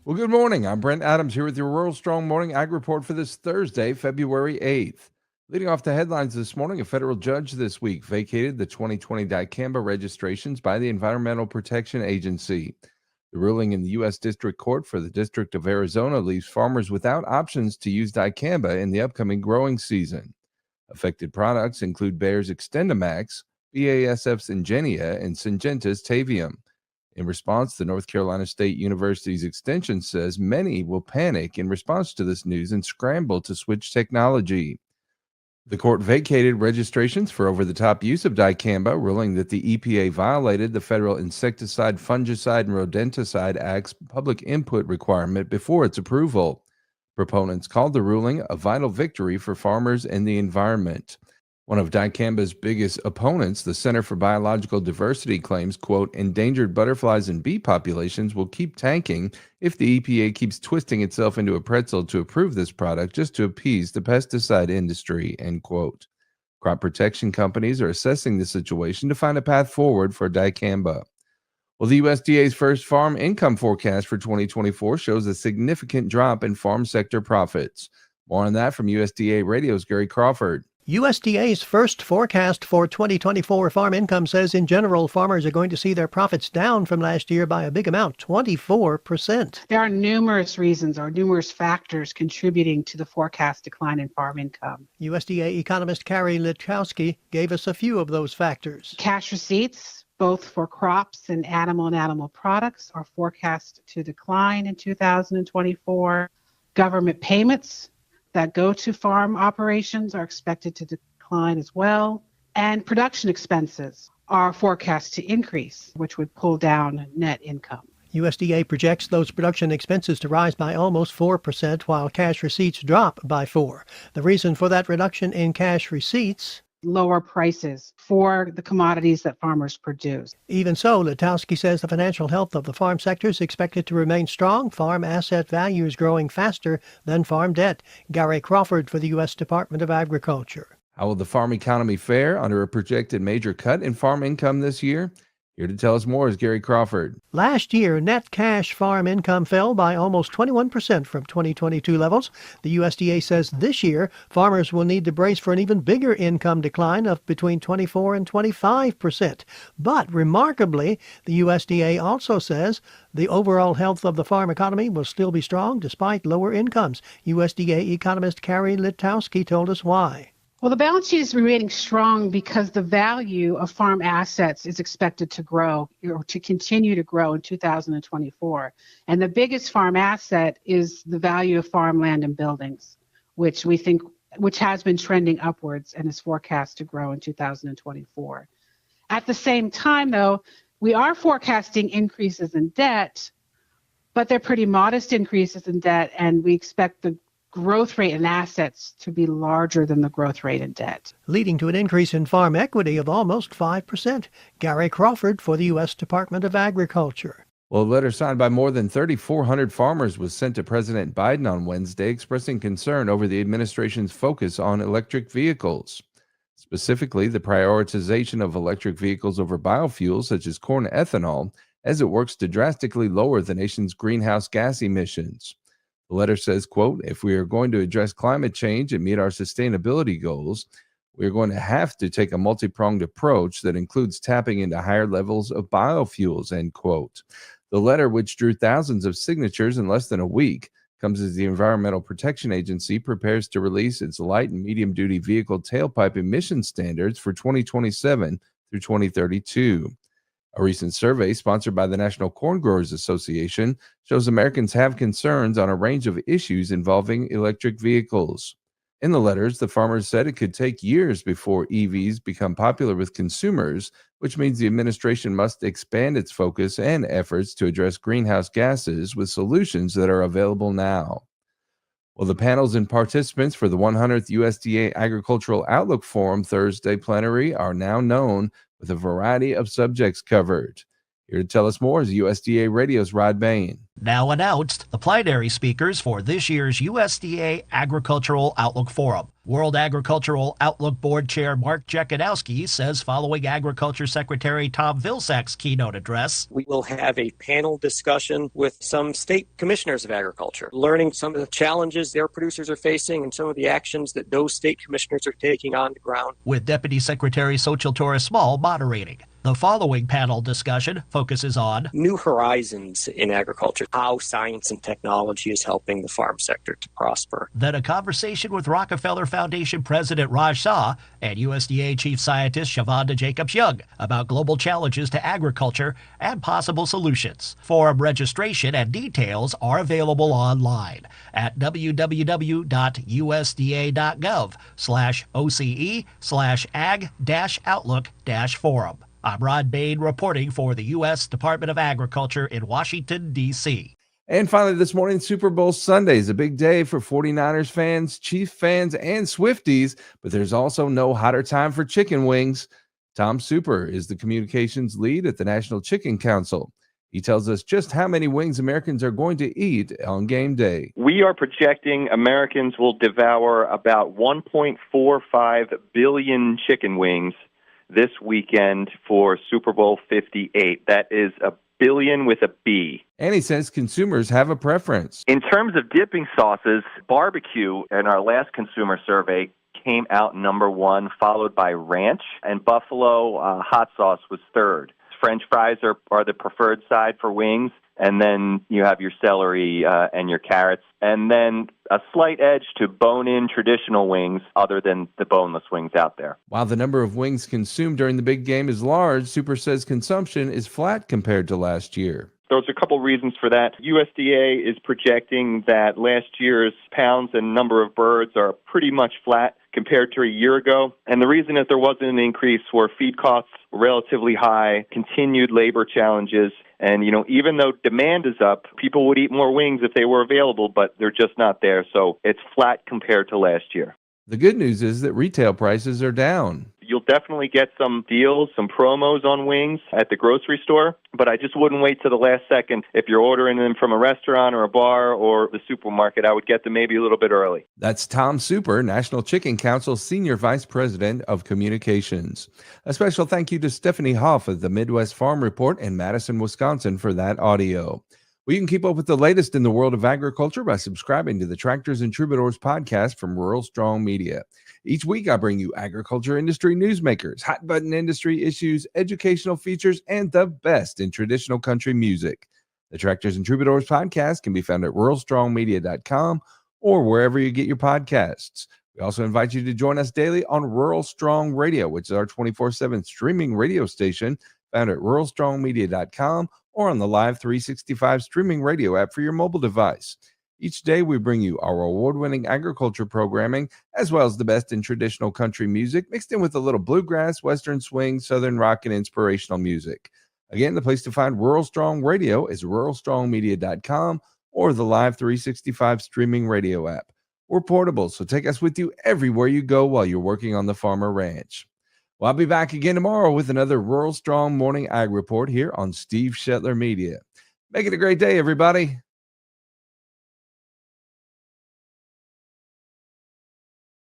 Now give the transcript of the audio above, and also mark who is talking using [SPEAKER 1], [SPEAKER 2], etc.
[SPEAKER 1] Well, good morning. I'm Brent Adams here with your Rural Strong Morning Ag Report for this Thursday, February 8th. Leading off the headlines this morning, a federal judge this week vacated the 2020 dicamba registrations by the Environmental Protection Agency. The ruling in the U.S. District Court for the District of Arizona leaves farmers without options to use dicamba in the upcoming growing season. Affected products include Bayer's XtendiMax, BASF's Ingenia, and Syngenta's Tavium. In response, the North Carolina State University's extension says many will panic in response to this news and scramble to switch technology. The court vacated registrations for over-the-top use of dicamba, ruling that the EPA violated the Federal Insecticide, Fungicide, and Rodenticide Act's public input requirement before its approval. Proponents called the ruling a vital victory for farmers and the environment. One of dicamba's biggest opponents, the Center for Biological Diversity, claims, quote, endangered butterflies and bee populations will keep tanking if the EPA keeps twisting itself into a pretzel to approve this product just to appease the pesticide industry, end quote. Crop protection companies are assessing the situation to find a path forward for dicamba. Well, the USDA's first farm income forecast for 2024 shows a significant drop in farm sector profits. More on that from USDA Radio's Gary Crawford.
[SPEAKER 2] USDA's first forecast for 2024 farm income says in general, farmers are going to see their profits down from last year by a big amount, 24%.
[SPEAKER 3] There are numerous reasons or numerous factors contributing to the forecast decline in farm income.
[SPEAKER 2] USDA economist Carrie Litkowski gave us a few of those factors.
[SPEAKER 3] Cash receipts, both for crops and animal products, are forecast to decline in 2024. Government payments that go to farm operations are expected to decline as well. And production expenses are forecast to increase, which would pull down net income.
[SPEAKER 2] USDA projects those production expenses to rise by almost 4%, while cash receipts drop by 4%. The reason for that reduction in cash receipts?
[SPEAKER 3] Lower prices for the commodities that farmers produce.
[SPEAKER 2] Even so, Litkowski says the financial health of the farm sector is expected to remain strong. Farm asset value is growing faster than farm debt. Gary Crawford for the U.S. Department of Agriculture.
[SPEAKER 1] How will the farm economy fare under a projected major cut in farm income this year? Here to tell us more is Gary Crawford.
[SPEAKER 2] Last year, net cash farm income fell by almost 21% from 2022 levels. The USDA says this year, farmers will need to brace for an even bigger income decline of between 24 and 25%. But remarkably, the USDA also says the overall health of the farm economy will still be strong despite lower incomes. USDA economist Carrie Litkowski told us why.
[SPEAKER 3] Well, the balance sheet is remaining strong because the value of farm assets is expected to grow or to continue to grow in 2024. And the biggest farm asset is the value of farmland and buildings, which has been trending upwards and is forecast to grow in 2024. At the same time, though, we are forecasting increases in debt, but they're pretty modest increases in debt, and we expect the growth rate in assets to be larger than the growth rate in debt,
[SPEAKER 2] leading to an increase in farm equity of almost 5%. Gary Crawford for the U.S. Department of Agriculture.
[SPEAKER 1] Well, a letter signed by more than 3,400 farmers was sent to President Biden on Wednesday expressing concern over the administration's focus on electric vehicles. Specifically, the prioritization of electric vehicles over biofuels such as corn ethanol as it works to drastically lower the nation's greenhouse gas emissions. The letter says, quote, if we are going to address climate change and meet our sustainability goals, we are going to have to take a multi-pronged approach that includes tapping into higher levels of biofuels, end quote. The letter, which drew thousands of signatures in less than a week, comes as the Environmental Protection Agency prepares to release its light and medium-duty vehicle tailpipe emission standards for 2027 through 2032. A recent survey sponsored by the National Corn Growers Association shows Americans have concerns on a range of issues involving electric vehicles. In the letters, the farmers said it could take years before EVs become popular with consumers, which means the administration must expand its focus and efforts to address greenhouse gases with solutions that are available now. Well, the panels and participants for the 100th USDA Agricultural Outlook Forum Thursday plenary are now known, with a variety of subjects covered. Here to tell us more is USDA Radio's Rod Bain.
[SPEAKER 4] Now announced the plenary speakers for this year's USDA Agricultural Outlook Forum. World Agricultural Outlook Board Chair Mark Jekanowski says following Agriculture Secretary Tom Vilsack's keynote address,
[SPEAKER 5] we will have a panel discussion with some state commissioners of agriculture, learning some of the challenges their producers are facing and some of the actions that those state commissioners are taking on the ground,
[SPEAKER 4] with Deputy Secretary Xochitl Torres Small moderating. The following panel discussion focuses on
[SPEAKER 5] new horizons in agriculture, how science and technology is helping the farm sector to prosper.
[SPEAKER 4] Then a conversation with Rockefeller Foundation President Raj Shah and USDA Chief Scientist Shavonda Jacobs-Young about global challenges to agriculture and possible solutions. Forum registration and details are available online at www.usda.gov/OCE/ag-outlook-forum. I'm Rod Bain reporting for the U.S. Department of Agriculture in Washington, D.C.
[SPEAKER 1] And finally, this morning, Super Bowl Sunday is a big day for 49ers fans, Chief fans, and Swifties, but there's also no hotter time for chicken wings. Tom Super is the communications lead at the National Chicken Council. He tells us just how many wings Americans are going to eat on game day.
[SPEAKER 6] We are projecting Americans will devour about 1.45 billion chicken wings this weekend for Super Bowl 58. That is a billion with a B.
[SPEAKER 1] And he says consumers have a preference.
[SPEAKER 6] In terms of dipping sauces, barbecue in our last consumer survey came out number one, followed by ranch, and buffalo hot sauce was third. French fries are the preferred side for wings, and then you have your celery and your carrots, and then a slight edge to bone-in traditional wings other than the boneless wings out there.
[SPEAKER 1] While the number of wings consumed during the big game is large, Super says consumption is flat compared to last year.
[SPEAKER 6] There's a couple reasons for that. USDA is projecting that last year's pounds and number of birds are pretty much flat compared to a year ago. And the reason that there wasn't an increase were feed costs were relatively high, continued labor challenges. And, even though demand is up, people would eat more wings if they were available, but they're just not there. So it's flat compared to last year.
[SPEAKER 1] The good news is that retail prices are down.
[SPEAKER 6] You'll definitely get some deals, some promos on wings at the grocery store, but I just wouldn't wait to the last second. If you're ordering them from a restaurant or a bar or the supermarket, I would get them maybe a little bit early.
[SPEAKER 1] That's Tom Super, National Chicken Council Senior Vice President of Communications. A special thank you to Stephanie Hoff of the Midwest Farm Report in Madison, Wisconsin for that audio. Well, you can keep up with the latest in the world of agriculture by subscribing to the Tractors and Troubadours podcast from Rural Strong Media. Each week, I bring you agriculture industry newsmakers, hot-button industry issues, educational features, and the best in traditional country music. The Tractors and Troubadours podcast can be found at ruralstrongmedia.com or wherever you get your podcasts. We also invite you to join us daily on Rural Strong Radio, which is our 24/7 streaming radio station found at ruralstrongmedia.com or on the Live 365 streaming radio app for your mobile device. Each day, we bring you our award-winning agriculture programming, as well as the best in traditional country music, mixed in with a little bluegrass, western swing, southern rock, and inspirational music. Again, the place to find Rural Strong Radio is ruralstrongmedia.com or the Live 365 streaming radio app. We're portable, so take us with you everywhere you go while you're working on the farm or ranch. Well, I'll be back again tomorrow with another Rural Strong Morning Ag Report here on Steve Shetler Media. Make it a great day, everybody.